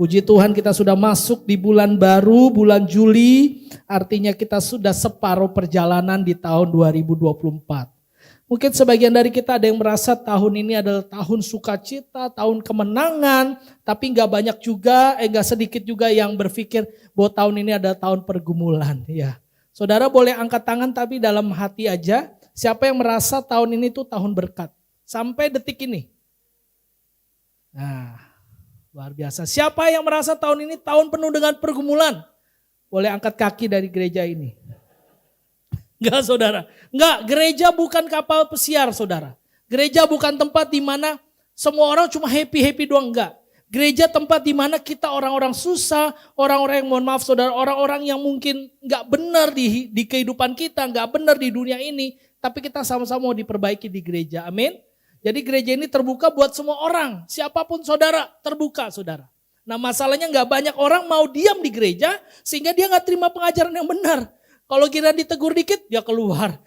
Puji Tuhan kita sudah masuk di bulan baru, bulan Juli. Artinya kita sudah separuh perjalanan di tahun 2024. Mungkin sebagian dari kita ada yang merasa tahun ini adalah tahun sukacita, tahun kemenangan. Tapi gak sedikit juga yang berpikir bahwa tahun ini adalah tahun pergumulan. Ya, saudara boleh angkat tangan tapi dalam hati aja. Siapa yang merasa tahun ini tuh tahun berkat? Sampai detik ini. Nah, luar biasa. Siapa yang merasa tahun ini tahun penuh dengan pergumulan? Boleh angkat kaki dari gereja ini. Enggak saudara. Enggak, gereja bukan kapal pesiar saudara. Gereja bukan tempat di mana semua orang cuma happy-happy doang. Enggak. Gereja tempat di mana kita orang-orang susah, orang-orang yang mohon maaf saudara, orang-orang yang mungkin enggak benar di kehidupan kita, enggak benar di dunia ini. Tapi kita sama-sama mau diperbaiki di gereja. Amin. Jadi gereja ini terbuka buat semua orang. Siapapun saudara, terbuka saudara. Nah masalahnya gak banyak orang mau diam di gereja sehingga dia gak terima pengajaran yang benar. Kalau kira ditegur dikit, dia keluar.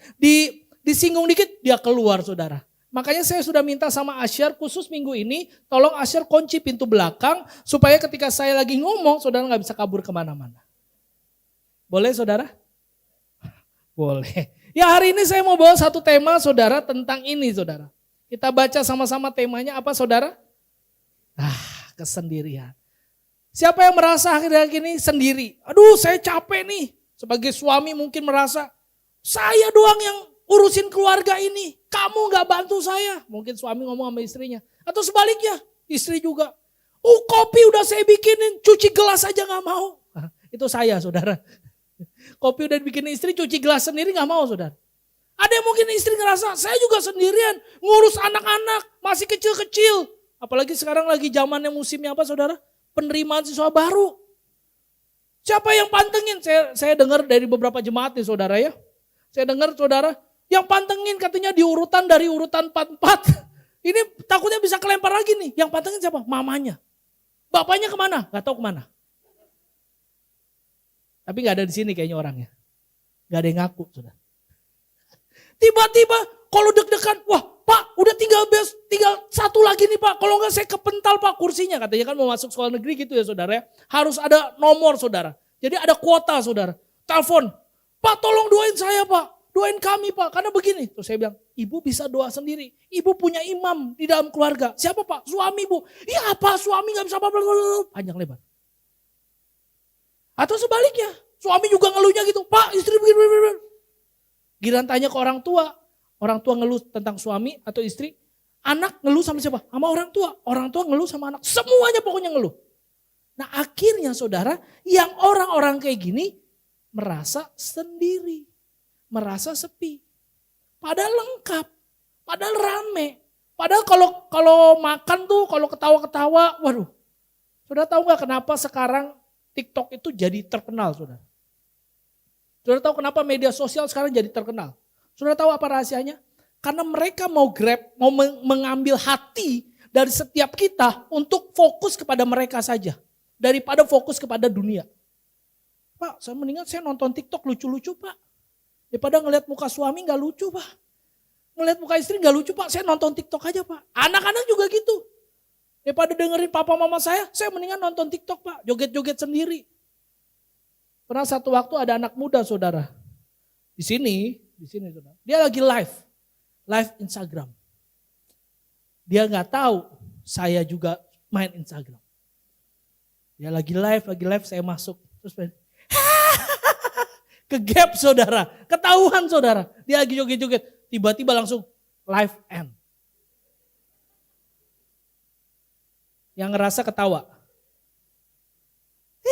Disinggung dikit, dia keluar saudara. Makanya saya sudah minta sama Asyar khusus minggu ini, tolong Asyar kunci pintu belakang supaya ketika saya lagi ngomong, saudara gak bisa kabur kemana-mana. Boleh saudara? Boleh. Ya hari ini saya mau bawa satu tema saudara tentang ini saudara. Kita baca sama-sama temanya apa saudara? Kesendirian. Siapa yang merasa akhir-akhir ini sendiri? Aduh saya capek nih. Sebagai suami mungkin merasa, saya doang yang urusin keluarga ini. Kamu gak bantu saya. Mungkin suami ngomong sama istrinya. Atau sebaliknya, istri juga. Kopi udah saya bikinin, cuci gelas aja gak mau. Itu saya saudara. Kopi udah dibikinin istri, cuci gelas sendiri gak mau saudara. Ada yang mungkin istri ngerasa, saya juga sendirian, ngurus anak-anak, masih kecil-kecil. Apalagi sekarang lagi zamannya musimnya apa saudara? Penerimaan siswa baru. Siapa yang pantengin? Saya dengar dari beberapa jemaat nih saudara ya. Saya dengar saudara, yang pantengin katanya di urutan dari urutan 44. Ini takutnya bisa kelempar lagi nih. Yang pantengin siapa? Mamanya. Bapaknya kemana? Gak tahu kemana. Tapi gak ada di sini kayaknya orangnya. Gak ada yang ngaku saudara. Tiba-tiba kalau deg-degan, wah Pak udah tinggal satu lagi nih Pak. Kalau enggak saya kepental Pak kursinya. Katanya kan mau masuk sekolah negeri gitu ya saudara ya. Harus ada nomor saudara. Jadi ada kuota saudara. Telepon, Pak tolong doain saya Pak. Doain kami Pak. Karena begini. Terus saya bilang, Ibu bisa doa sendiri. Ibu punya imam di dalam keluarga. Siapa Pak? Suami Bu. Iya Pak suami gak bisa apa-apa. Panjang lebar. Atau sebaliknya. Suami juga ngeluhnya gitu. Pak istri begini. Giliran tanya ke orang tua ngeluh tentang suami atau istri, anak ngeluh sama siapa? Sama orang tua ngeluh sama anak, semuanya pokoknya ngeluh. Nah akhirnya saudara, yang orang-orang kayak gini merasa sendiri, merasa sepi. Padahal lengkap, padahal rame. Padahal kalau makan tuh, kalau ketawa-ketawa, waduh. Saudara tahu gak kenapa sekarang TikTok itu jadi terkenal saudara? Saudara tahu kenapa media sosial sekarang jadi terkenal? Saudara tahu apa rahasianya? Karena mereka mau mengambil hati dari setiap kita untuk fokus kepada mereka saja. Daripada fokus kepada dunia. Pak, saya mendingan saya nonton TikTok lucu-lucu Pak. Daripada ngeliat muka suami gak lucu Pak. Ngeliat muka istri gak lucu Pak, saya nonton TikTok aja Pak. Anak-anak juga gitu. Daripada dengerin papa mama saya mendingan nonton TikTok Pak. Joget-joget sendiri. Pernah satu waktu ada anak muda saudara, di sini saudara, dia lagi live Instagram. Dia nggak tahu saya juga main Instagram. Dia lagi live, saya masuk, terus ke gap saudara, ketahuan saudara, dia lagi joget-joget, tiba-tiba langsung live end. Yang ngerasa ketawa.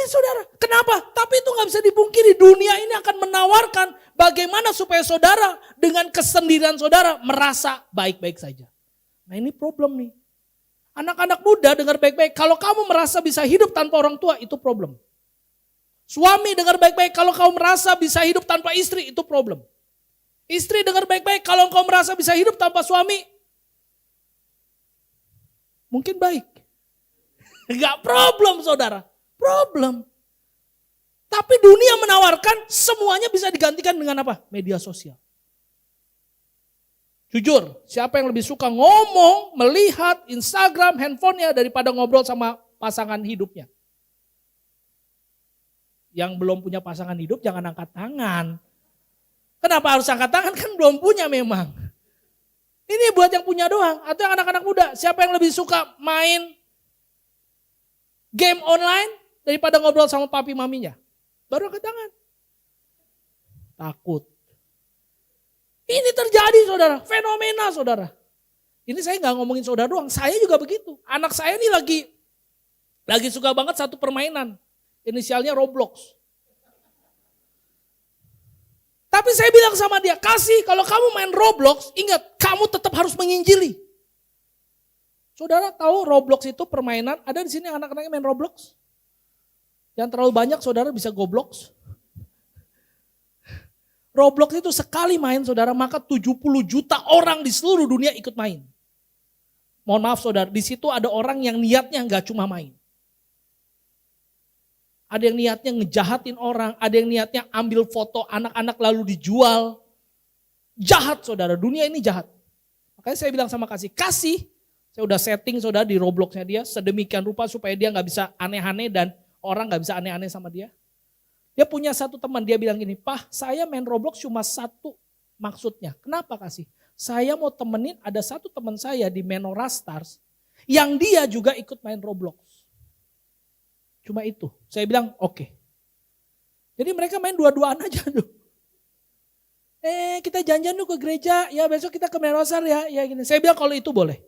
Saudara, kenapa? Tapi itu gak bisa dipungkiri. Dunia ini akan menawarkan bagaimana supaya saudara dengan kesendirian saudara merasa baik-baik saja. Nah ini problem nih. Anak-anak muda dengar baik-baik. Kalau kamu merasa bisa hidup tanpa orang tua, itu problem. Suami dengar baik-baik. Kalau kamu merasa bisa hidup tanpa istri, itu problem. Istri dengar baik-baik. Kalau kamu merasa bisa hidup tanpa suami, mungkin baik. Gak problem saudara. Problem. Tapi dunia menawarkan semuanya bisa digantikan dengan apa? Media sosial. Jujur, siapa yang lebih suka ngomong, melihat Instagram, handphonenya daripada ngobrol sama pasangan hidupnya? Yang belum punya pasangan hidup jangan angkat tangan. Kenapa harus angkat tangan? Kan belum punya memang. Ini buat yang punya doang. Atau yang anak-anak muda. Siapa yang lebih suka main game online daripada ngobrol sama papi maminya? Baru angkat tangan. Takut. Ini terjadi saudara. Fenomena saudara. Ini saya nggak ngomongin saudara doang. Saya juga begitu. Anak saya ini lagi suka banget satu permainan. Inisialnya Roblox. Tapi saya bilang sama dia, kasih kalau kamu main Roblox, ingat kamu tetap harus menginjili. Saudara tahu Roblox itu permainan, ada di sini anak-anaknya main Roblox? Yang terlalu banyak saudara bisa goblox. Roblox itu sekali main saudara, maka 70 juta orang di seluruh dunia ikut main. Mohon maaf saudara, di situ ada orang yang niatnya nggak cuma main. Ada yang niatnya ngejahatin orang, ada yang niatnya ambil foto anak-anak lalu dijual. Jahat saudara, dunia ini jahat. Makanya saya bilang sama kasih. Saya udah setting saudara di Robloxnya dia sedemikian rupa supaya dia gak bisa aneh-aneh dan orang gak bisa aneh-aneh sama dia. Dia punya satu teman, dia bilang gini, Pak saya main Roblox cuma satu maksudnya. Kenapa kasih? Saya mau temenin ada satu teman saya di Menora Stars yang dia juga ikut main Roblox. Cuma itu. Saya bilang oke. Jadi mereka main dua-duaan aja tuh. Kita janjian dulu ke gereja, ya besok kita ke Merosar ya gini. Saya bilang kalau itu boleh.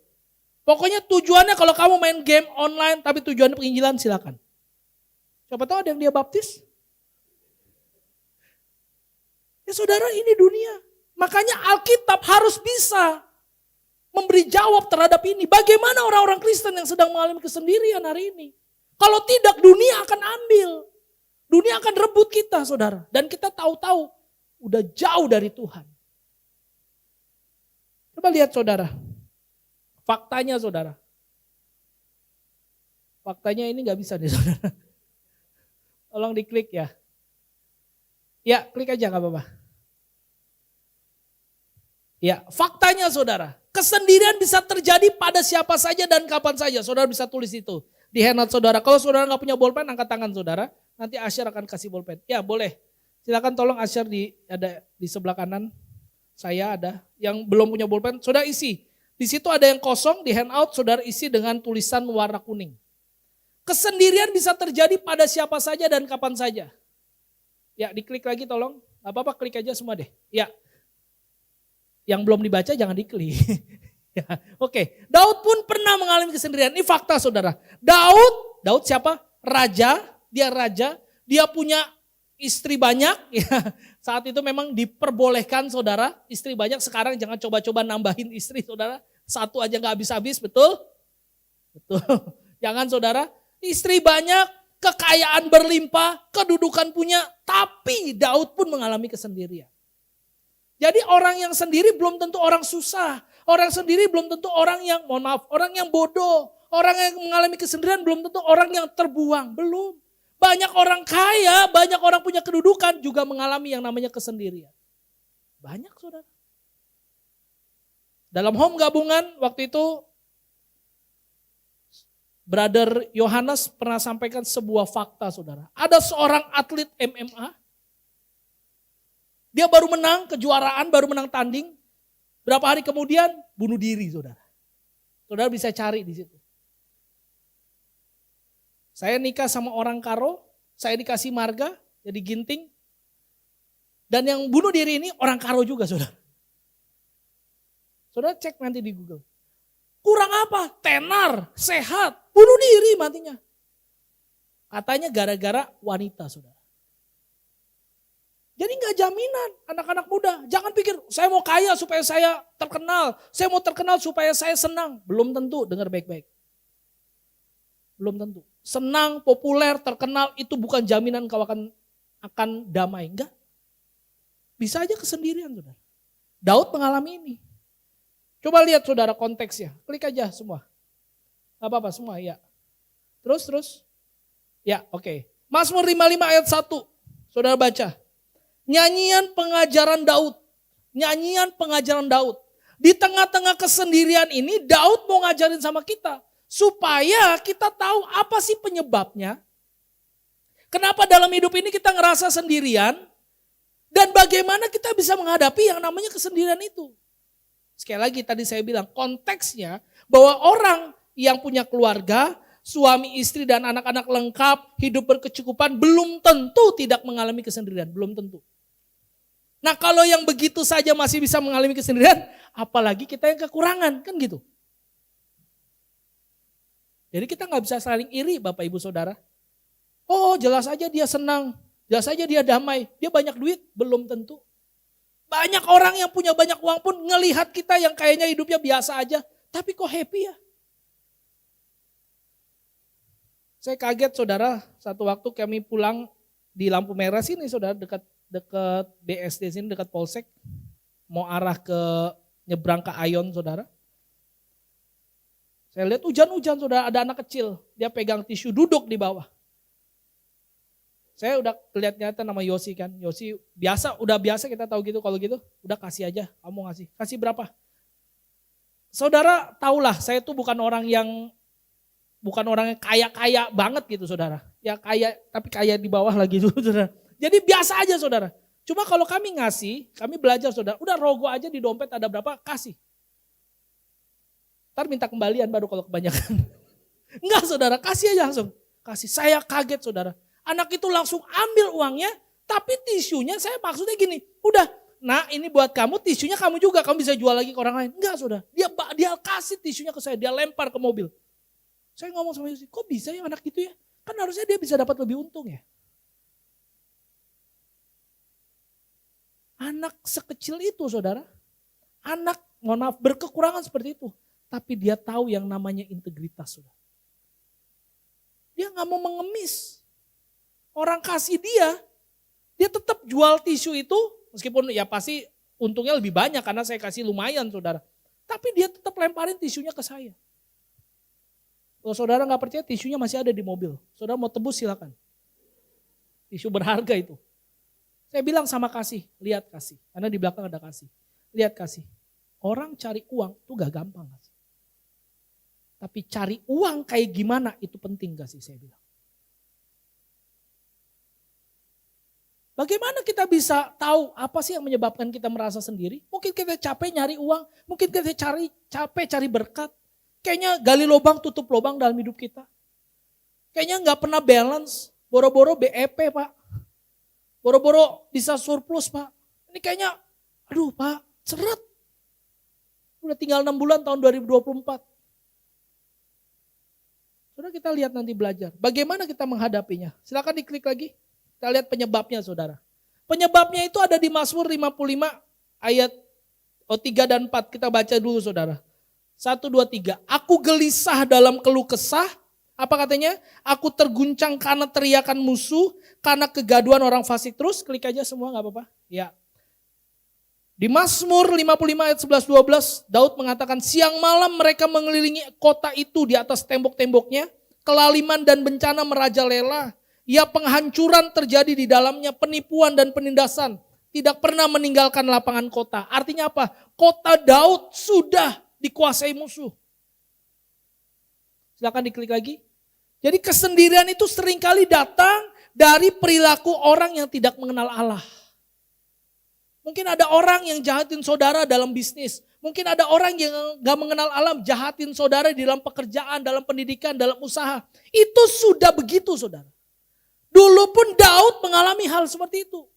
Pokoknya tujuannya kalau kamu main game online tapi tujuannya penginjilan silakan. Siapa tahu ada yang dia baptis. Ya saudara ini dunia. Makanya Alkitab harus bisa memberi jawab terhadap ini. Bagaimana orang-orang Kristen yang sedang mengalami kesendirian hari ini? Kalau tidak dunia akan ambil. Dunia akan rebut kita saudara. Dan kita tahu-tahu udah jauh dari Tuhan. Coba lihat saudara. Faktanya saudara. Faktanya ini gak bisa nih saudara. Tolong diklik ya. Ya klik aja gak apa-apa. Ya faktanya saudara. Kesendirian bisa terjadi pada siapa saja dan kapan saja. Saudara bisa tulis itu. Di handout saudara. Kalau saudara gak punya bolpen, angkat tangan saudara. Nanti Asyar akan kasih bolpen. Ya boleh. Silakan tolong Asyar ada di sebelah kanan. Saya ada. Yang belum punya bolpen, saudara isi. Di situ ada yang kosong, di handout saudara isi dengan tulisan warna kuning. Kesendirian bisa terjadi pada siapa saja dan kapan saja. Ya diklik lagi tolong. Gak apa-apa klik aja semua deh. Ya. Yang belum dibaca jangan diklik. Ya, oke. Daud pun pernah mengalami kesendirian. Ini fakta saudara. Daud siapa? Raja. Dia punya istri banyak. Ya. Saat itu memang diperbolehkan saudara. Istri banyak, sekarang jangan coba-coba nambahin istri saudara. Satu aja gak habis-habis, betul? Betul. Jangan saudara. Istri banyak, kekayaan berlimpah, kedudukan punya. Tapi Daud pun mengalami kesendirian. Jadi orang yang sendiri belum tentu orang susah. Orang sendiri belum tentu orang yang, mohon maaf, orang yang bodoh. Orang yang mengalami kesendirian belum tentu orang yang terbuang. Belum. Banyak orang kaya, banyak orang punya kedudukan juga mengalami yang namanya kesendirian. Banyak saudara. Dalam home gabungan waktu itu, Brother Yohanes pernah sampaikan sebuah fakta saudara. Ada seorang atlet MMA. Dia baru menang kejuaraan, baru menang tanding. Berapa hari kemudian bunuh diri saudara. Saudara bisa cari di situ. Saya nikah sama orang Karo, saya dikasih marga, jadi ginting. Dan yang bunuh diri ini orang Karo juga saudara. Saudara cek nanti di Google. Kurang apa? Tenar, sehat, bunuh diri matinya. Katanya gara-gara wanita saudara. Jadi gak jaminan anak-anak muda. Jangan pikir saya mau kaya supaya saya terkenal. Saya mau terkenal supaya saya senang. Belum tentu, dengar baik-baik. Belum tentu. Senang, populer, terkenal itu bukan jaminan kau akan damai. Enggak. Bisa aja kesendirian saudara. Daud mengalami ini. Coba lihat saudara konteksnya. Klik aja semua. Gak apa-apa semua ya. Terus. Ya oke. Mazmur 55 ayat 1. Saudara baca. Nyanyian pengajaran Daud. Nyanyian pengajaran Daud. Di tengah-tengah kesendirian ini Daud mau ngajarin sama kita. Supaya kita tahu apa sih penyebabnya. Kenapa dalam hidup ini kita ngerasa sendirian? Dan bagaimana kita bisa menghadapi yang namanya kesendirian itu? Sekali lagi tadi saya bilang konteksnya bahwa orang yang punya keluarga, suami, istri dan anak-anak lengkap, hidup berkecukupan belum tentu tidak mengalami kesendirian, belum tentu. Nah kalau yang begitu saja masih bisa mengalami kesendirian, apalagi kita yang kekurangan, kan gitu. Jadi kita nggak bisa saling iri Bapak Ibu Saudara. Oh jelas aja dia senang, jelas aja dia damai, dia banyak duit, belum tentu. Banyak orang yang punya banyak uang pun ngelihat kita yang kayaknya hidupnya biasa aja, tapi kok happy ya. Saya kaget saudara, satu waktu kami pulang di lampu merah sini saudara, dekat BSD sini, dekat Polsek. Mau arah ke nyebrang ke Ayon saudara. Saya lihat hujan-hujan saudara, ada anak kecil, dia pegang tisu duduk di bawah. Saya udah kelihatan nama Yosi kan, Yosi udah biasa kita tahu gitu, kalau gitu udah kasih aja, kamu kasih berapa? Saudara tahulah saya tuh bukan orang yang kaya banget gitu saudara. Ya kaya, tapi kaya di bawah lagi dulu saudara. Jadi biasa aja saudara. Cuma kalau kami ngasih, kami belajar saudara, udah rogo aja di dompet ada berapa, kasih. Ntar minta kembalian baru kalau kebanyakan. Enggak saudara, kasih aja langsung. Kasih, saya kaget saudara. Anak itu langsung ambil uangnya, tapi tisunya saya maksudnya gini, udah, nah ini buat kamu, tisunya kamu juga, kamu bisa jual lagi ke orang lain. Enggak saudara, dia kasih tisunya ke saya, dia lempar ke mobil. Saya ngomong sama Yosi, kok bisa ya anak gitu ya? Kan harusnya dia bisa dapat lebih untung ya. Anak sekecil itu saudara, anak mohon maaf berkekurangan seperti itu. Tapi dia tahu yang namanya integritas saudara. Dia gak mau mengemis. Orang kasih dia tetap jual tisu itu, meskipun ya pasti untungnya lebih banyak karena saya kasih lumayan saudara. Tapi dia tetap lemparin tisunya ke saya. Kalau saudara gak percaya tisunya masih ada di mobil. Saudara mau tebus silakan. Tisu berharga itu. Saya bilang sama kasih, lihat kasih. Karena di belakang ada kasih. Lihat kasih. Orang cari uang itu gak gampang kasih. Tapi cari uang kayak gimana itu penting kasih saya bilang. Bagaimana kita bisa tahu apa sih yang menyebabkan kita merasa sendiri? Mungkin kita capek nyari uang, mungkin kita capek cari berkat. Kayaknya gali lubang, tutup lubang dalam hidup kita. Kayaknya nggak pernah balance, boro-boro BEP Pak. Boro-boro bisa surplus Pak. Ini kayaknya, aduh Pak, seret. Udah tinggal 6 bulan tahun 2024. Saudara kita lihat nanti belajar. Bagaimana kita menghadapinya? Silakan diklik lagi. Kita lihat penyebabnya saudara. Penyebabnya itu ada di Mazmur 55 ayat 3 dan 4. Kita baca dulu saudara. 1, 2, 3. Aku gelisah dalam keluh kesah. Apa katanya? Aku terguncang karena teriakan musuh. Karena kegaduhan orang fasik. Terus klik aja semua gak apa-apa. Ya. Di Mazmur 55 ayat 11-12. Daud mengatakan siang malam mereka mengelilingi kota itu di atas tembok-temboknya. Kelaliman dan bencana merajalela. Ya penghancuran terjadi di dalamnya, penipuan dan penindasan. Tidak pernah meninggalkan lapangan kota. Artinya apa? Kota Daud sudah dikuasai musuh. Silakan diklik lagi. Jadi kesendirian itu seringkali datang dari perilaku orang yang tidak mengenal Allah. Mungkin ada orang yang jahatin saudara dalam bisnis. Mungkin ada orang yang gak mengenal Allah jahatin saudara di dalam pekerjaan, dalam pendidikan, dalam usaha. Itu sudah begitu saudara. Dulu pun Daud mengalami hal seperti itu.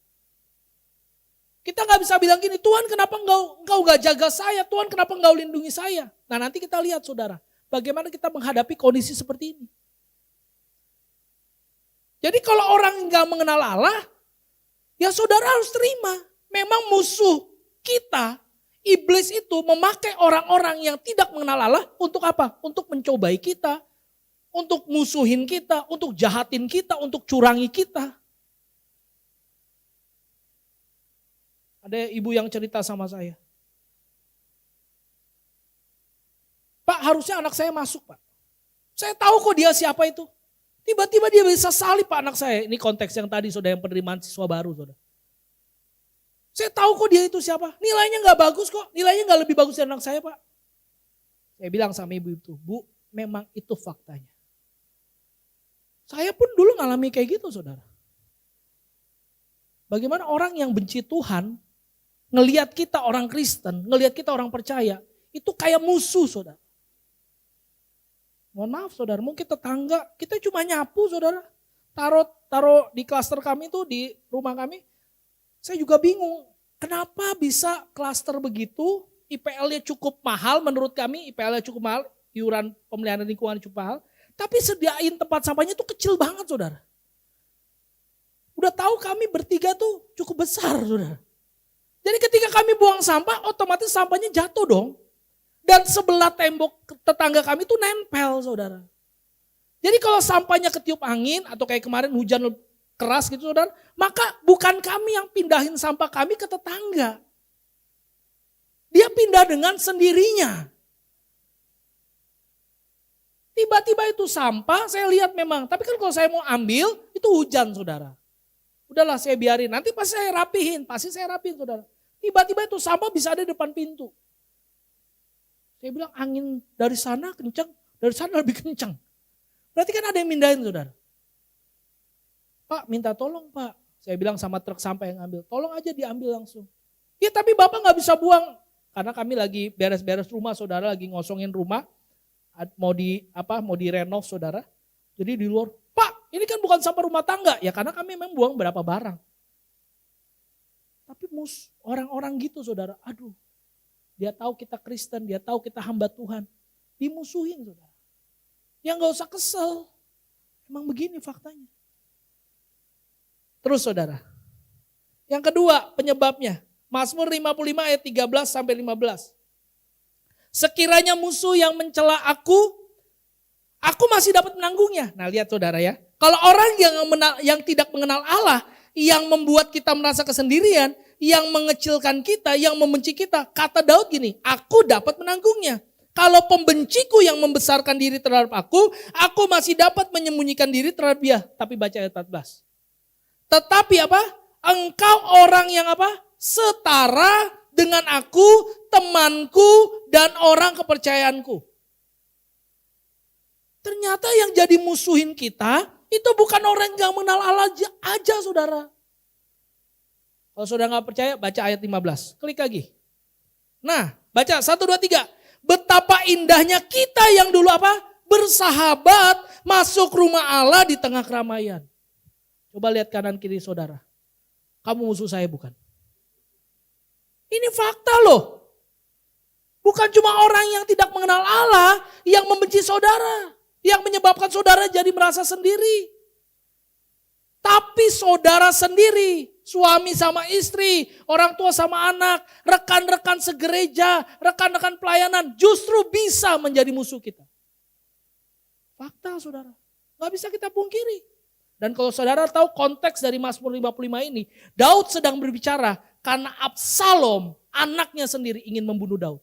Kita gak bisa bilang gini, Tuhan kenapa engkau gak jaga saya, Tuhan kenapa engkau lindungi saya. Nah nanti kita lihat saudara, bagaimana kita menghadapi kondisi seperti ini. Jadi kalau orang gak mengenal Allah, ya saudara harus terima. Memang musuh kita, iblis itu memakai orang-orang yang tidak mengenal Allah untuk apa? Untuk mencobai kita. Untuk musuhin kita, untuk jahatin kita, untuk curangi kita. Ada ibu yang cerita sama saya. Pak harusnya anak saya masuk Pak. Saya tahu kok dia siapa itu. Tiba-tiba dia bisa salib Pak anak saya. Ini konteks yang tadi saudara yang penerimaan siswa baru saudara. Saya tahu kok dia itu siapa. Nilainya gak bagus kok. Nilainya gak lebih bagus dari anak saya Pak. Saya bilang sama ibu itu, Bu memang itu faktanya. Saya pun dulu ngalami kayak gitu saudara. Bagaimana orang yang benci Tuhan, ngelihat kita orang Kristen, ngelihat kita orang percaya, itu kayak musuh saudara. Mohon maaf saudara, mungkin tetangga, kita cuma nyapu saudara. Taruh di klaster kami tuh, di rumah kami. Saya juga bingung, kenapa bisa klaster begitu, IPL-nya cukup mahal menurut kami, IPL-nya cukup mahal, iuran pemeliharaan lingkungan cukup mahal. Tapi sediain tempat sampahnya tuh kecil banget saudara. Udah tahu kami bertiga tuh cukup besar saudara. Jadi ketika kami buang sampah, otomatis sampahnya jatuh dong. Dan sebelah tembok tetangga kami tuh nempel saudara. Jadi kalau sampahnya ketiup angin atau kayak kemarin hujan keras gitu saudara, maka bukan kami yang pindahin sampah kami ke tetangga. Dia pindah dengan sendirinya. Tiba-tiba itu sampah, saya lihat memang. Tapi kan kalau saya mau ambil, itu hujan saudara. Udahlah saya biarin, nanti pasti saya rapihin saudara. Tiba-tiba itu sampah bisa ada di depan pintu. Saya bilang angin dari sana kencang, dari sana lebih kencang. Berarti kan ada yang mindahin saudara. Pak minta tolong pak. Saya bilang sama truk sampah yang ambil, tolong aja diambil langsung. Ya tapi bapak gak bisa buang. Karena kami lagi beres-beres rumah saudara, lagi ngosongin rumah. Mau direnov saudara. Jadi di luar, Pak ini kan bukan sampah rumah tangga. Ya karena kami memang buang berapa barang. Tapi orang-orang gitu saudara, aduh. Dia tahu kita Kristen, dia tahu kita hamba Tuhan. Dimusuhin saudara. Ya gak usah kesel. Emang begini faktanya. Terus saudara. Yang kedua penyebabnya. Mazmur 55 ayat 13 sampai 15. Sekiranya musuh yang mencela aku masih dapat menanggungnya. Nah lihat saudara ya. Kalau orang yang tidak mengenal Allah, yang membuat kita merasa kesendirian, yang mengecilkan kita, yang membenci kita. Kata Daud gini, aku dapat menanggungnya. Kalau pembenciku yang membesarkan diri terhadap aku masih dapat menyembunyikan diri terhadap dia. Tapi baca ayat 14. Tetapi apa? Engkau orang yang apa? Setara dengan aku, temanku, dan orang kepercayaanku. Ternyata yang jadi musuhin kita, itu bukan orang yang mengenal Allah aja saudara. Kalau saudara gak percaya, baca ayat 15. Klik lagi. Nah, baca 1, 2, 3. Betapa indahnya kita yang dulu apa? Bersahabat, masuk rumah Allah di tengah keramaian. Coba lihat kanan kiri saudara. Kamu musuh saya bukan? Ini fakta loh. Bukan cuma orang yang tidak mengenal Allah yang membenci saudara. Yang menyebabkan saudara jadi merasa sendiri. Tapi saudara sendiri, suami sama istri, orang tua sama anak, rekan-rekan segereja, rekan-rekan pelayanan justru bisa menjadi musuh kita. Fakta saudara, gak bisa kita pungkiri. Dan kalau saudara tahu konteks dari Mazmur 55 ini, Daud sedang berbicara karena Absalom, anaknya sendiri ingin membunuh Daud.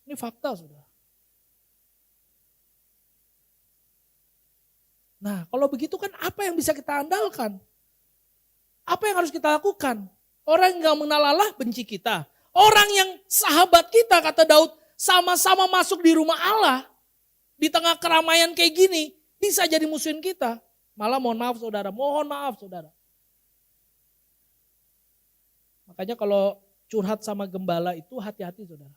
Ini fakta saudara. Nah kalau begitu kan apa yang bisa kita andalkan? Apa yang harus kita lakukan? Orang yang gak mengenal Allah benci kita. Orang yang sahabat kita kata Daud sama-sama masuk di rumah Allah. Di tengah keramaian kayak gini bisa jadi musuhin kita. Malah mohon maaf saudara. Makanya kalau curhat sama gembala itu hati-hati saudara.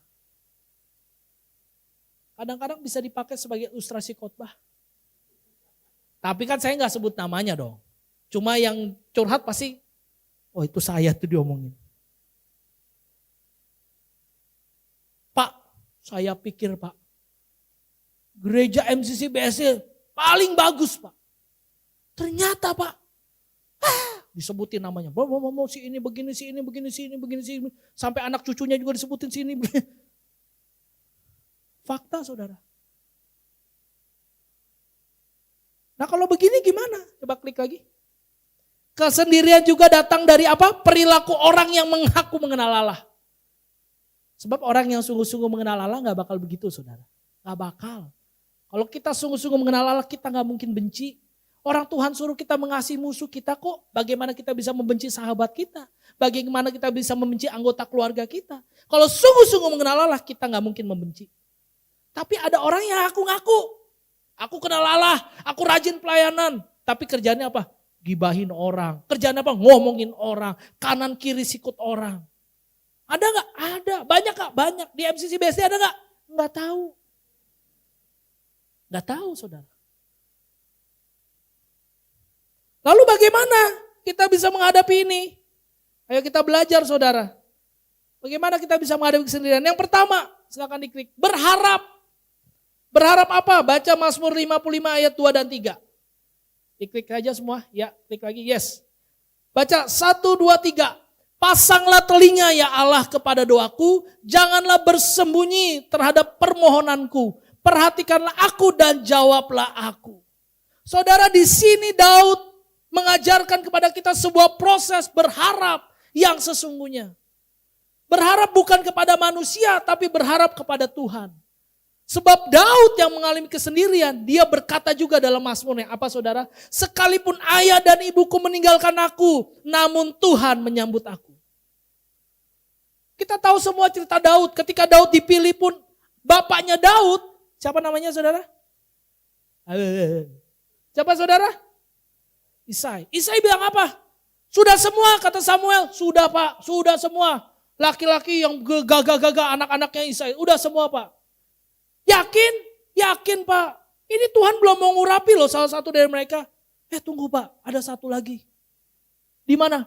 Kadang-kadang bisa dipakai sebagai ilustrasi khotbah. Tapi kan saya gak sebut namanya dong. Cuma yang curhat pasti, oh itu saya tuh diomongin. Pak, saya pikir Pak, gereja MCC BSC paling bagus Pak. Ternyata Pak, disebutin namanya. Mau si ini begini, si ini begini, si ini begini, si ini. Sampai anak cucunya juga disebutin si ini. Fakta saudara. Nah kalau begini gimana? Coba klik lagi. Kesendirian juga datang dari apa? Perilaku orang yang mengaku mengenal Allah. Sebab orang yang sungguh-sungguh mengenal Allah gak bakal begitu saudara. Gak bakal. Kalau kita sungguh-sungguh mengenal Allah kita gak mungkin benci. Orang Tuhan suruh kita mengasihi musuh kita kok. Bagaimana kita bisa membenci sahabat kita. Bagaimana kita bisa membenci anggota keluarga kita. Kalau sungguh-sungguh mengenal Allah kita gak mungkin membenci. Tapi ada orang yang ngaku-ngaku. Aku kenal Allah, aku rajin pelayanan. Tapi kerjanya apa? Gibahin orang. Kerjanya apa? Ngomongin orang. Kanan kiri sikut orang. Ada gak? Ada. Banyak gak? Banyak. Di MCC BSD ada gak? Nggak tahu. Nggak tahu saudara. Lalu bagaimana kita bisa menghadapi ini? Ayo kita belajar saudara. Bagaimana kita bisa menghadapi kesendirian? Yang pertama, silakan diklik. Berharap. Berharap apa? Baca Mazmur 55 ayat 2 dan 3. Diklik aja semua. Ya, klik lagi. Yes. Baca 1, 2, 3. Pasanglah telinga ya Allah kepada doaku. Janganlah bersembunyi terhadap permohonanku. Perhatikanlah aku dan jawablah aku. Saudara, di sini Daud mengajarkan kepada kita sebuah proses berharap yang sesungguhnya. Berharap bukan kepada manusia, tapi berharap kepada Tuhan. Sebab Daud yang mengalami kesendirian, dia berkata juga dalam Mazmurnya, apa saudara? Sekalipun ayah dan ibuku meninggalkan aku, namun Tuhan menyambut aku. Kita tahu semua cerita Daud, ketika Daud dipilih pun, bapaknya Daud, siapa namanya saudara? Siapa saudara? Isai. Isai bilang apa? Sudah semua kata Samuel, sudah pak, sudah semua. Laki-laki yang gagah-gagah anak-anaknya Isai, udah semua pak. Yakin? Yakin pak. Ini Tuhan belum mau ngurapi loh salah satu dari mereka. Tunggu pak, ada satu lagi. Di mana?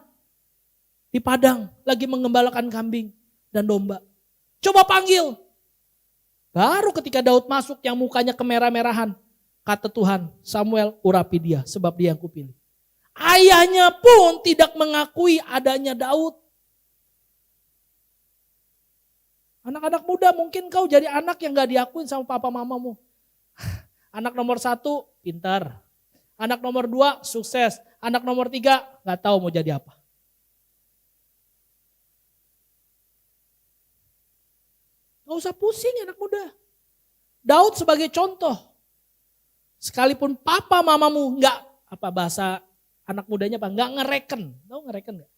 Di padang, lagi mengembalakan kambing dan domba. Coba panggil. Baru ketika Daud masuk yang mukanya kemerah-merahan. Kata Tuhan, Samuel urapi dia sebab dia yang kupilih. Ayahnya pun tidak mengakui adanya Daud. Anak-anak muda mungkin kau jadi anak yang gak diakuin sama papa mamamu. Anak nomor 1 pintar. Anak nomor 2 sukses. Anak nomor 3 gak tahu mau jadi apa. Gak usah pusing anak muda. Daud sebagai contoh. Sekalipun papa mamamu gak, apa bahasa anak mudanya apa? Gak ngereken. Tahu ngereken gak?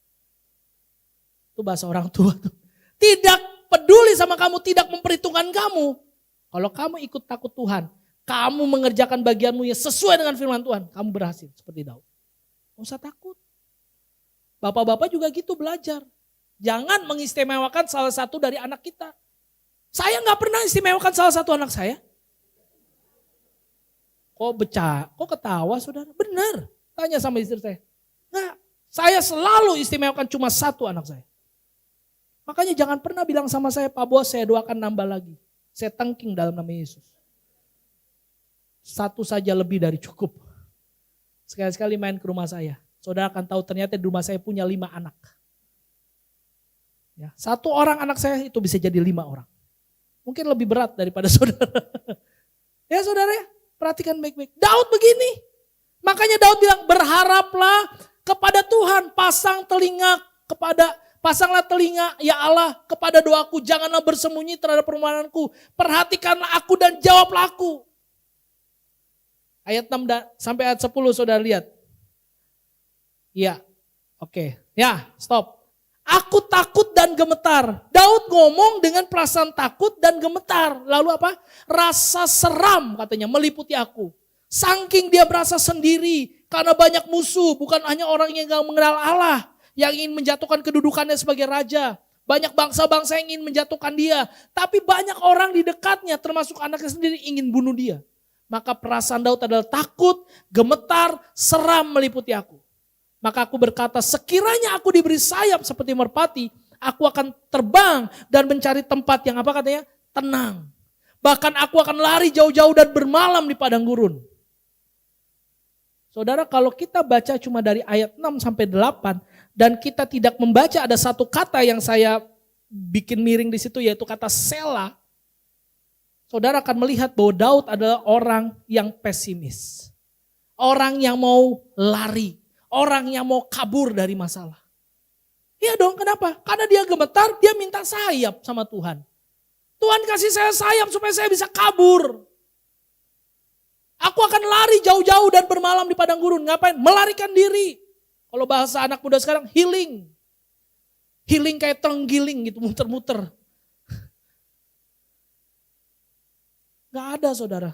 Itu bahasa orang tua tuh. Tidak peduli sama kamu, tidak memperhitungkan kamu. Kalau kamu ikut takut Tuhan, kamu mengerjakan bagianmu yang sesuai dengan firman Tuhan, kamu berhasil seperti Daud. Gak usah takut. Bapak-bapak juga gitu belajar. Jangan mengistimewakan salah satu dari anak kita. Saya gak pernah istimewakan salah satu anak saya. Kok ketawa saudara? Benar. Tanya sama istri saya. Nah, saya selalu istimewakan cuma satu anak saya. Makanya jangan pernah bilang sama saya, Pak Bos saya doakan nambah lagi. Saya tengking dalam nama Yesus. Satu saja lebih dari cukup. Sekali-sekali main ke rumah saya. Saudara akan tahu ternyata di rumah saya punya 5 anak. Ya, 1 orang anak saya itu bisa jadi 5 orang. Mungkin lebih berat daripada saudara. Ya saudara ya, perhatikan baik-baik. Daud begini. Makanya Daud bilang berharaplah kepada Tuhan. Pasanglah telinga ya Allah kepada doaku. Janganlah bersembunyi terhadap permohonanku. Perhatikanlah aku dan jawablah aku. Ayat 6 sampai ayat 10 saudara lihat. Iya, oke. Ya, stop. Aku takut dan gemetar. Daud ngomong dengan perasaan takut dan gemetar. Lalu apa? Rasa seram katanya meliputi aku. Saking dia merasa sendiri karena banyak musuh. Bukan hanya orang yang gak mengenal Allah. Yang ingin menjatuhkan kedudukannya sebagai raja. Banyak bangsa-bangsa yang ingin menjatuhkan dia. Tapi banyak orang di dekatnya termasuk anaknya sendiri ingin bunuh dia. Maka perasaan Daud adalah takut, gemetar, seram meliputi aku. Maka aku berkata sekiranya aku diberi sayap seperti merpati. Aku akan terbang dan mencari tempat yang apa katanya? Tenang. Bahkan aku akan lari jauh-jauh dan bermalam di padang gurun. Saudara kalau kita baca cuma dari ayat 6 sampai 8. Dan kita tidak membaca ada satu kata yang saya bikin miring di situ yaitu kata Sela. Saudara akan melihat bahwa Daud adalah orang yang pesimis. Orang yang mau lari. Orang yang mau kabur dari masalah. Iya dong, kenapa? Karena dia gemetar, dia minta sayap sama Tuhan. Tuhan kasih saya sayap supaya saya bisa kabur. Aku akan lari jauh-jauh dan bermalam di padang gurun. Ngapain? Melarikan diri. Kalau bahasa anak muda sekarang, healing. Healing kayak terenggiling gitu, muter-muter. Gak ada saudara.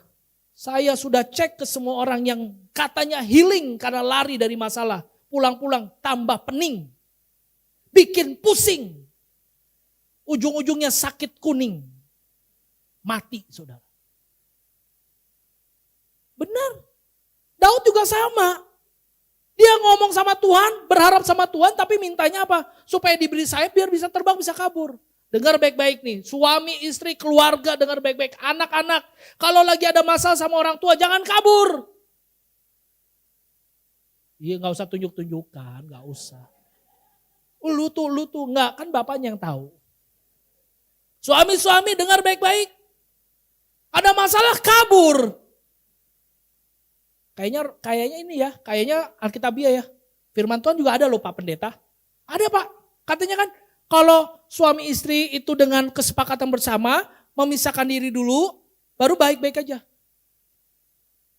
Saya sudah cek ke semua orang yang katanya healing karena lari dari masalah. Pulang-pulang tambah pening. Bikin pusing. Ujung-ujungnya sakit kuning. Mati saudara. Benar. Daud juga sama. Dia ngomong sama Tuhan, berharap sama Tuhan, tapi mintanya apa? Supaya diberi sayap biar bisa terbang, bisa kabur. Dengar baik-baik nih, suami, istri, keluarga, dengar baik-baik. Anak-anak, kalau lagi ada masalah sama orang tua, jangan kabur. Iya gak usah tunjuk-tunjukkan, gak usah. Lu tuh, enggak, kan bapaknya yang tahu. Suami-suami dengar baik-baik. Ada masalah, kabur. Kayaknya ini ya, kayaknya Alkitabiah ya. Firman Tuhan juga ada loh Pak Pendeta. Ada Pak, katanya kan kalau suami istri itu dengan kesepakatan bersama, memisahkan diri dulu, baru baik-baik aja.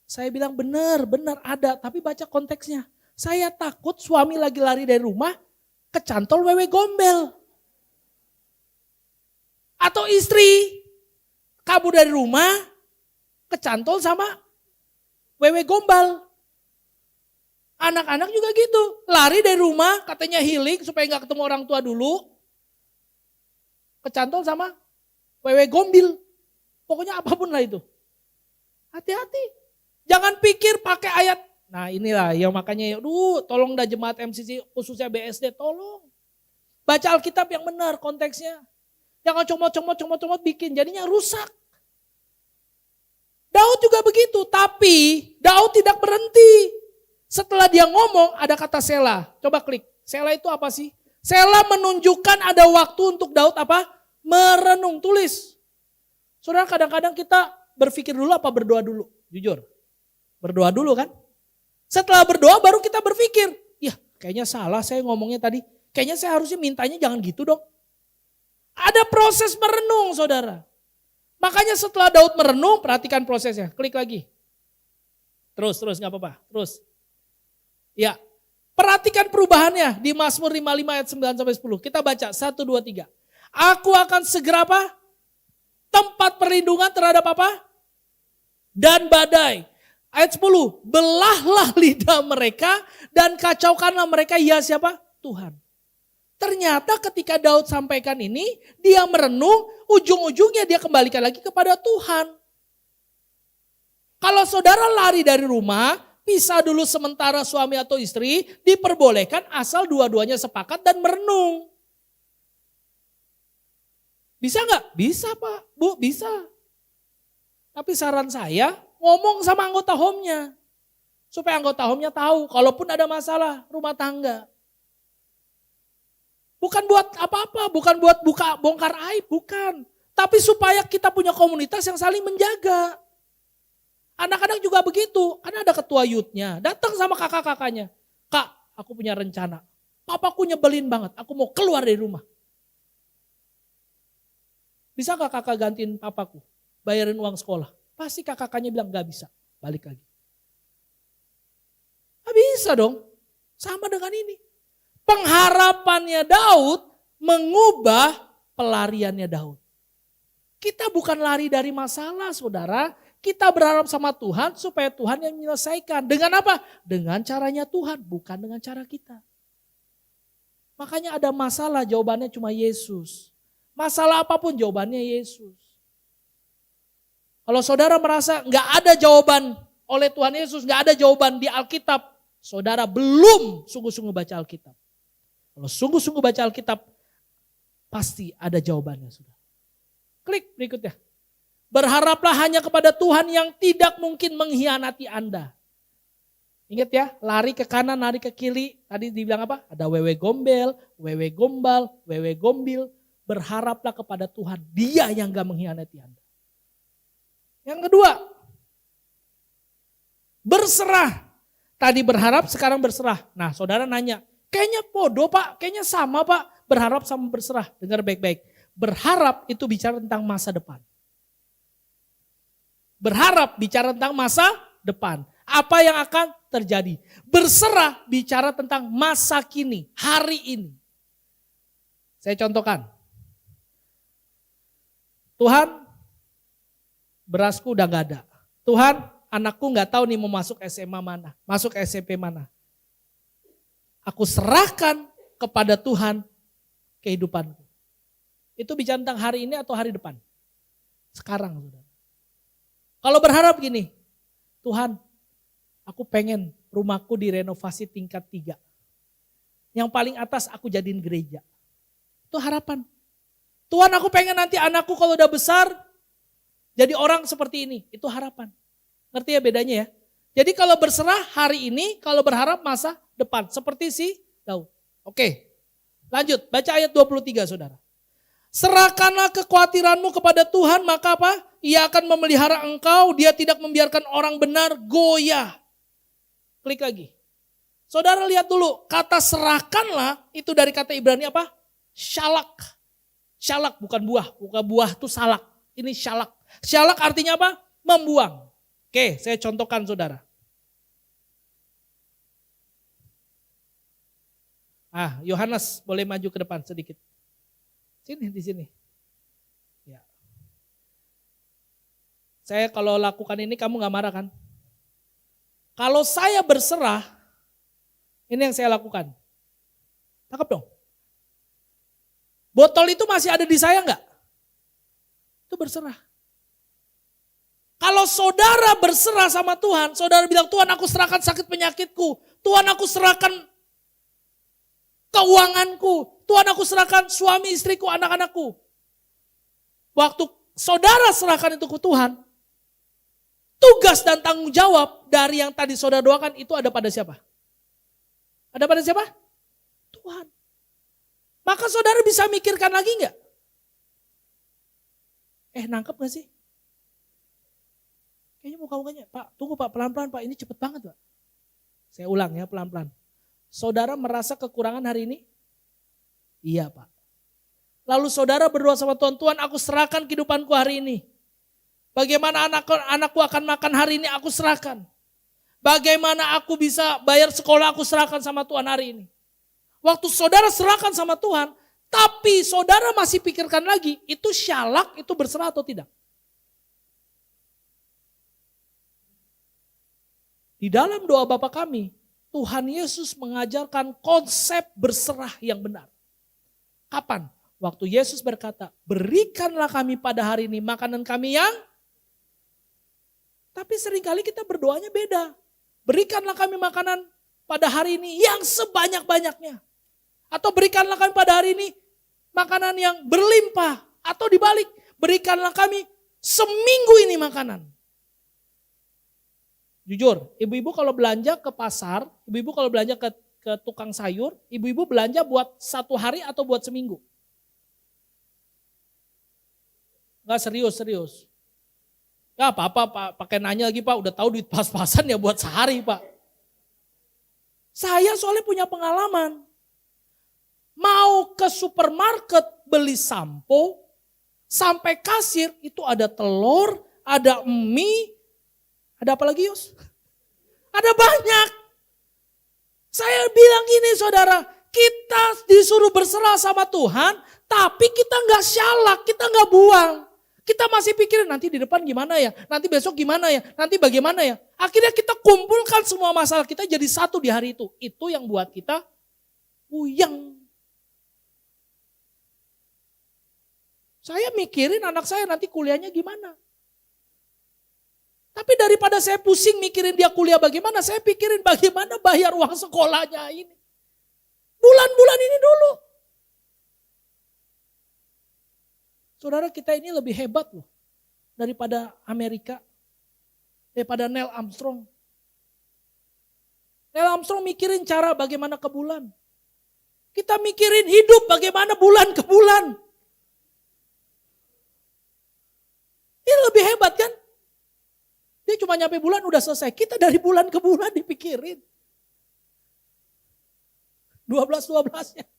Saya bilang benar ada, tapi baca konteksnya. Saya takut suami lagi lari dari rumah, kecantol wewe gombel. Atau istri kabur dari rumah, kecantol sama wewe gombal. Anak-anak juga gitu. Lari dari rumah katanya healing supaya gak ketemu orang tua dulu. Kecantol sama wewe gombil. Pokoknya apapun lah itu. Hati-hati. Jangan pikir pakai ayat. Nah inilah yang makanya tolong dah jemaat MCC khususnya BSD tolong. Baca Alkitab yang benar konteksnya. Jangan comot-comot bikin jadinya rusak. Daud juga begitu, tapi Daud tidak berhenti. Setelah dia ngomong ada kata Selah. Coba klik, Selah itu apa sih? Selah menunjukkan ada waktu untuk Daud apa? Merenung, tulis. Saudara kadang-kadang kita berpikir dulu apa berdoa dulu? Jujur, berdoa dulu kan? Setelah berdoa baru kita berpikir, ya kayaknya salah saya ngomongnya tadi. Kayaknya saya harusnya mintanya jangan gitu dong. Ada proses merenung saudara. Makanya setelah Daud merenung, perhatikan prosesnya. Klik lagi. Terus gak apa-apa. Terus. Ya, perhatikan perubahannya di Mazmur 55 ayat 9-10. Kita baca 1, 2, 3. Aku akan segera apa? Tempat perlindungan terhadap apa? Dan badai. Ayat 10. Belahlah lidah mereka dan kacaukanlah mereka. Ya siapa? Tuhan. Ternyata ketika Daud sampaikan ini, dia merenung, ujung-ujungnya dia kembalikan lagi kepada Tuhan. Kalau saudara lari dari rumah, pisah dulu sementara suami atau istri, diperbolehkan asal dua-duanya sepakat dan merenung. Bisa nggak? Bisa Pak, Bu, bisa. Tapi saran saya, ngomong sama anggota home-nya. Supaya anggota home-nya tahu, kalaupun ada masalah rumah tangga. Bukan buat apa-apa, bukan buat bongkar aib, bukan. Tapi supaya kita punya komunitas yang saling menjaga. Anak-anak juga begitu, karena ada ketua youth-nya. Datang sama kakak-kakaknya. Kak, aku punya rencana. Papaku nyebelin banget, aku mau keluar dari rumah. Bisa gak kakak gantiin papaku? Bayarin uang sekolah. Pasti kakak-kakaknya bilang gak bisa, balik lagi. Gak bisa dong, sama dengan ini. Pengharapannya Daud mengubah pelariannya Daud. Kita bukan lari dari masalah saudara. Kita berharap sama Tuhan supaya Tuhan yang menyelesaikan. Dengan apa? Dengan caranya Tuhan, bukan dengan cara kita. Makanya ada masalah jawabannya cuma Yesus. Masalah apapun jawabannya Yesus. Kalau saudara merasa nggak ada jawaban oleh Tuhan Yesus, nggak ada jawaban di Alkitab, saudara belum sungguh-sungguh baca Alkitab. Kalau sungguh-sungguh baca Alkitab, pasti ada jawabannya. Sudah. Klik berikutnya. Berharaplah hanya kepada Tuhan yang tidak mungkin mengkhianati Anda. Ingat ya, lari ke kanan, lari ke kiri. Tadi dibilang apa? Ada wewe gombel, wewe gombal, wewe gombil. Berharaplah kepada Tuhan, Dia yang gak mengkhianati Anda. Yang kedua, berserah. Tadi berharap, sekarang berserah. Nah saudara nanya, kayaknya bodoh Pak, kayaknya sama Pak. Berharap sama berserah, dengar baik-baik. Berharap itu bicara tentang masa depan. Berharap bicara tentang masa depan. Apa yang akan terjadi. Berserah bicara tentang masa kini, hari ini. Saya contohkan. Tuhan, berasku udah gak ada. Tuhan, anakku nggak tahu nih mau masuk SMA mana, masuk SMP mana. Aku serahkan kepada Tuhan kehidupanku. Itu bicara tentang hari ini atau hari depan? Sekarang, saudara. Kalau berharap gini, Tuhan, aku pengen rumahku direnovasi tingkat 3. Yang paling atas aku jadiin gereja. Itu harapan. Tuhan, aku pengen nanti anakku kalau udah besar jadi orang seperti ini. Itu harapan. Ngerti ya bedanya ya? Jadi kalau berserah hari ini, kalau berharap masa depan. Seperti si Daud. Oke, lanjut. Baca ayat 23 saudara. Serahkanlah kekhawatiranmu kepada Tuhan, maka apa? Ia akan memelihara engkau, dia tidak membiarkan orang benar goyah. Klik lagi. Saudara lihat dulu, kata serahkanlah itu dari kata Ibrani apa? Shalak. Shalak bukan buah itu salak. Ini shalak. Shalak artinya apa? Membuang. Oke, saya contohkan saudara. Yohanes boleh maju ke depan sedikit. Sini, di sini. Ya. Saya kalau lakukan ini kamu gak marah kan? Kalau saya berserah, ini yang saya lakukan. Tangkap dong. Botol itu masih ada di saya gak? Itu berserah. Kalau saudara berserah sama Tuhan, saudara bilang, Tuhan aku serahkan sakit penyakitku. Tuhan aku serahkan keuanganku. Tuhan aku serahkan suami istriku, anak-anakku. Waktu saudara serahkan itu ke Tuhan, tugas dan tanggung jawab dari yang tadi saudara doakan itu ada pada siapa? Ada pada siapa? Tuhan. Maka saudara bisa mikirkan lagi enggak? Nangkep gak sih? Kayaknya muka-mukanya, Pak tunggu Pak, pelan-pelan Pak, ini cepet banget Pak. Saya ulang ya pelan-pelan. Saudara merasa kekurangan hari ini? Iya Pak. Lalu saudara berdoa sama Tuhan, Tuhan aku serahkan kehidupanku hari ini. Bagaimana anakku akan makan hari ini aku serahkan. Bagaimana aku bisa bayar sekolah aku serahkan sama Tuhan hari ini. Waktu saudara serahkan sama Tuhan, tapi saudara masih pikirkan lagi, itu syalak, itu berserah atau tidak? Di dalam doa Bapa kami, Tuhan Yesus mengajarkan konsep berserah yang benar. Kapan? Waktu Yesus berkata, berikanlah kami pada hari ini makanan kami yang... Tapi seringkali kita berdoanya beda. Berikanlah kami makanan pada hari ini yang sebanyak-banyaknya. Atau berikanlah kami pada hari ini makanan yang berlimpah. Atau dibalik, berikanlah kami seminggu ini makanan. Jujur, ibu-ibu kalau belanja ke pasar, ibu-ibu kalau belanja ke tukang sayur, ibu-ibu belanja buat 1 hari atau buat seminggu? Enggak, serius. Ya apa-apa Pak, pakai nanya lagi Pak, udah tahu duit pas-pasan ya buat sehari Pak. Saya soalnya punya pengalaman. Mau ke supermarket beli sampo, sampai kasir itu ada telur, ada mie, ada apa lagi Yus? Ada banyak. Saya bilang gini saudara, kita disuruh berserah sama Tuhan, tapi kita nggak syalak, kita nggak buang. Kita masih pikirin nanti di depan gimana ya, nanti besok gimana ya, nanti bagaimana ya. Akhirnya kita kumpulkan semua masalah kita jadi satu di hari itu. Itu yang buat kita puyeng. Saya mikirin anak saya nanti kuliahnya gimana. Tapi daripada saya pusing mikirin dia kuliah bagaimana, saya pikirin bagaimana bayar uang sekolahnya ini. Bulan-bulan ini dulu. Saudara kita ini lebih hebat loh daripada Amerika, daripada Neil Armstrong. Neil Armstrong mikirin cara bagaimana ke bulan. Kita mikirin hidup bagaimana bulan ke bulan. Ini lebih hebat kan? Dia cuma nyampe bulan udah selesai. Kita dari bulan ke bulan dipikirin. 12-12-nya.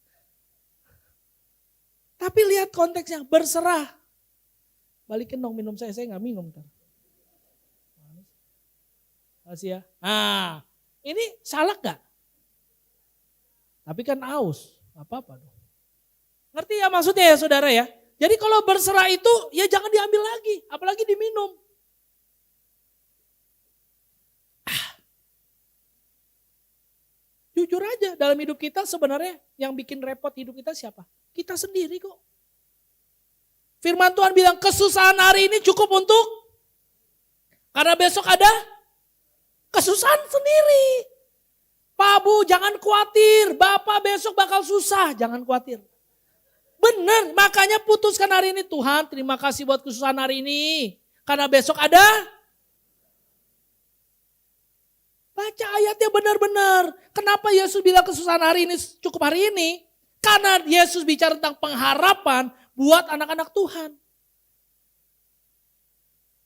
Tapi lihat konteksnya, berserah. Balikin dong minum saya gak minum. Makasih ya. Nah, ini salak gak? Tapi kan aus, gak apa-apa dong. Ngerti ya maksudnya ya saudara ya? Jadi kalau berserah itu ya jangan diambil lagi, apalagi diminum. Jujur aja, dalam hidup kita sebenarnya yang bikin repot hidup kita siapa? Kita sendiri kok. Firman Tuhan bilang kesusahan hari ini cukup untuk, karena besok ada kesusahan sendiri. Pak Bu jangan khawatir, Bapak besok bakal susah, jangan khawatir. Benar, makanya putuskan hari ini, Tuhan terima kasih buat kesusahan hari ini. Karena besok ada. Baca ayatnya benar-benar. Kenapa Yesus bilang kesusahan hari ini cukup hari ini? Karena Yesus bicara tentang pengharapan buat anak-anak Tuhan.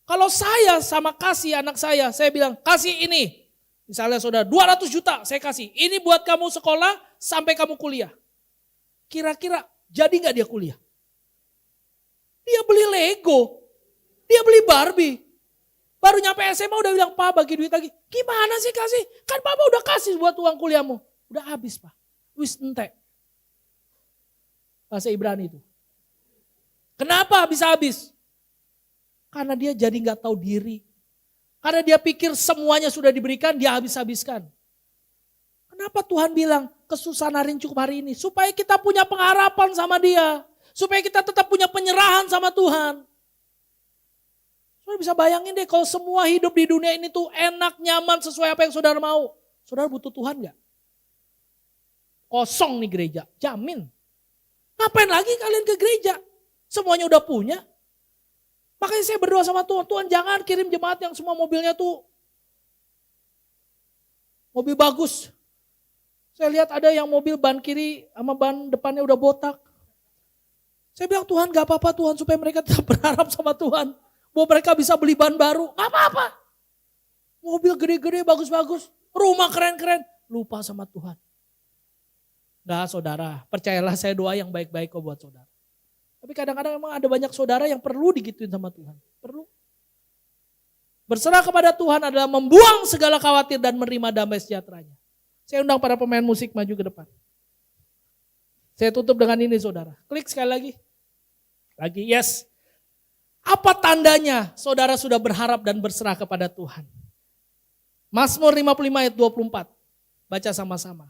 Kalau saya sama kasih anak saya bilang kasih ini. Misalnya saudara 200 juta saya kasih. Ini buat kamu sekolah sampai kamu kuliah. Kira-kira jadi gak dia kuliah? Dia beli Lego. Dia beli Barbie. Baru nyampe SMA udah bilang, Pak bagi duit lagi. Gimana sih kasih? Kan Papa udah kasih buat uang kuliahmu. Udah habis Pak. Wis ente. Bahasa Ibrani itu. Kenapa bisa habis? Karena dia jadi gak tahu diri. Karena dia pikir semuanya sudah diberikan, dia habis-habiskan. Kenapa Tuhan bilang kesusahan hari ini cukup hari ini? Supaya kita punya pengharapan sama dia. Supaya kita tetap punya penyerahan sama Tuhan. Saudara bisa bayangin deh kalau semua hidup di dunia ini tuh enak, nyaman, sesuai apa yang saudara mau. Saudara butuh Tuhan gak? Kosong nih gereja, jamin. Ngapain lagi kalian ke gereja? Semuanya udah punya. Makanya saya berdoa sama Tuhan, Tuhan jangan kirim jemaat yang semua mobilnya tuh mobil bagus. Saya lihat ada yang mobil ban kiri sama ban depannya udah botak. Saya bilang Tuhan gak apa-apa Tuhan supaya mereka tetap berharap sama Tuhan. Bahwa mereka bisa beli ban baru, gak apa-apa. Mobil gede-gede bagus-bagus, rumah keren-keren, lupa sama Tuhan. Gak saudara, percayalah saya doa yang baik-baik kok buat saudara. Tapi kadang-kadang memang ada banyak saudara yang perlu digituin sama Tuhan. Perlu. Berserah kepada Tuhan adalah membuang segala khawatir dan menerima damai sejahteranya. Saya undang para pemain musik maju ke depan. Saya tutup dengan ini saudara. Klik sekali lagi. Lagi, yes. Apa tandanya saudara sudah berharap dan berserah kepada Tuhan? Mazmur 55 ayat 24. Baca sama-sama.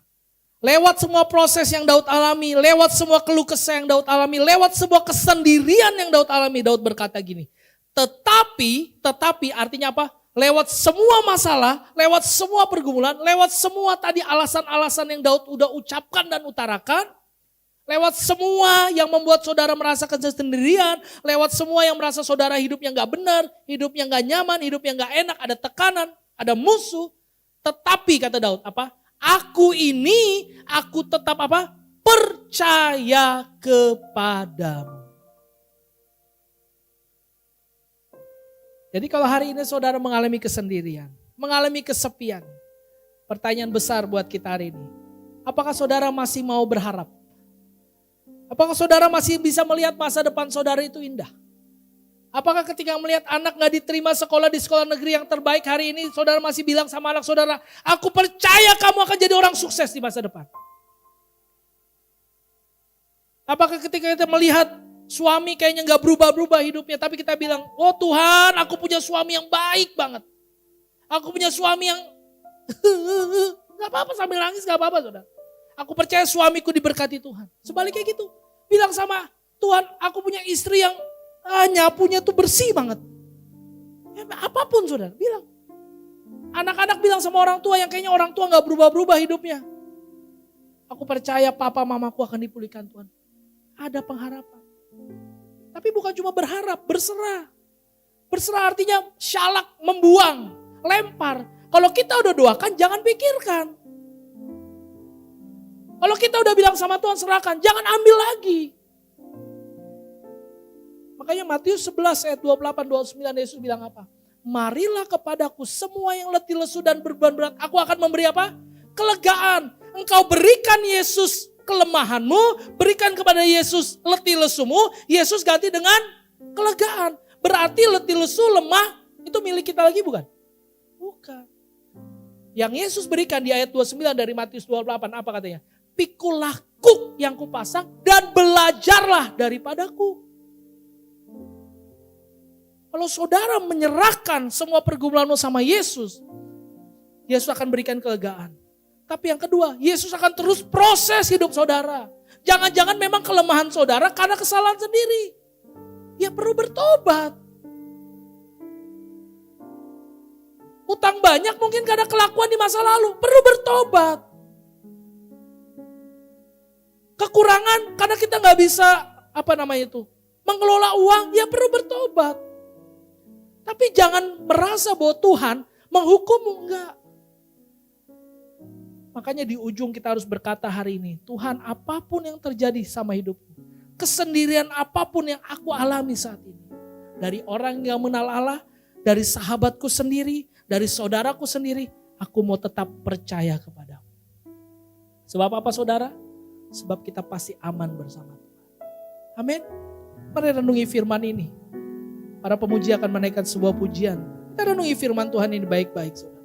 Lewat semua proses yang Daud alami, lewat semua keluh kesah yang Daud alami, lewat sebuah kesendirian yang Daud alami, Daud berkata gini, tetapi artinya apa? Lewat semua masalah, lewat semua pergumulan, lewat semua tadi alasan-alasan yang Daud udah ucapkan dan utarakan, lewat semua yang membuat saudara merasakan kesendirian, lewat semua yang merasa saudara hidupnya gak benar, hidupnya gak nyaman, hidupnya gak enak, ada tekanan, ada musuh, tetapi kata Daud apa? Aku tetap apa? Percaya kepadamu. Jadi kalau hari ini saudara mengalami kesendirian, mengalami kesepian, pertanyaan besar buat kita hari ini. Apakah saudara masih mau berharap? Apakah saudara masih bisa melihat masa depan saudara itu indah? Apakah ketika melihat anak gak diterima sekolah di sekolah negeri yang terbaik hari ini, saudara masih bilang sama anak saudara, aku percaya kamu akan jadi orang sukses di masa depan. Apakah ketika kita melihat suami kayaknya gak berubah-berubah hidupnya, tapi kita bilang, oh Tuhan aku punya suami yang baik banget. Aku punya suami yang, gak apa-apa sambil nangis gak apa-apa saudara. Aku percaya suamiku diberkati Tuhan. Sebaliknya gitu, bilang sama Tuhan, aku punya istri yang nyapunya tuh bersih banget. Ya, apapun saudara, bilang. Anak-anak bilang sama orang tua yang kayaknya orang tua gak berubah-berubah hidupnya. Aku percaya papa mamaku akan dipulihkan Tuhan. Ada pengharapan. Tapi bukan cuma berharap, berserah. Berserah artinya syalak, membuang, lempar. Kalau kita udah doakan jangan pikirkan. Kalau kita udah bilang sama Tuhan serahkan, jangan ambil lagi. Makanya Matius 11 ayat 28-29 Yesus bilang apa? Marilah kepadaku semua yang letih lesu dan beban berat. Aku akan memberi apa? Kelegaan. Engkau berikan Yesus kelemahanmu, berikan kepada Yesus letih lesumu, Yesus ganti dengan kelegaan. Berarti letih lesu, lemah, itu milik kita lagi bukan? Bukan. Yang Yesus berikan di ayat 29 dari Matius 28 apa katanya? Pikulah kuk yang kupasang dan belajarlah daripadaku. Kalau saudara menyerahkan semua pergumulanmu sama Yesus, Yesus akan berikan kelegaan. Tapi yang kedua, Yesus akan terus proses hidup saudara. Jangan-jangan memang kelemahan saudara karena kesalahan sendiri. Ya perlu bertobat. Utang banyak mungkin karena kelakuan di masa lalu. Perlu bertobat. Kekurangan karena kita gak bisa, mengelola uang, ya perlu bertobat. Tapi jangan merasa bahwa Tuhan menghukummu, enggak. Makanya di ujung kita harus berkata hari ini, Tuhan apapun yang terjadi sama hidupku, kesendirian apapun yang aku alami saat ini, dari orang yang mengenal Allah, dari sahabatku sendiri, dari saudaraku sendiri, aku mau tetap percaya kepadamu. Sebab apa saudara? Sebab kita pasti aman bersama Tuhan. Amin. Mari renungi firman ini. Para pemuji akan menaikkan sebuah pujian. Kita renungi firman Tuhan ini baik-baik saudara.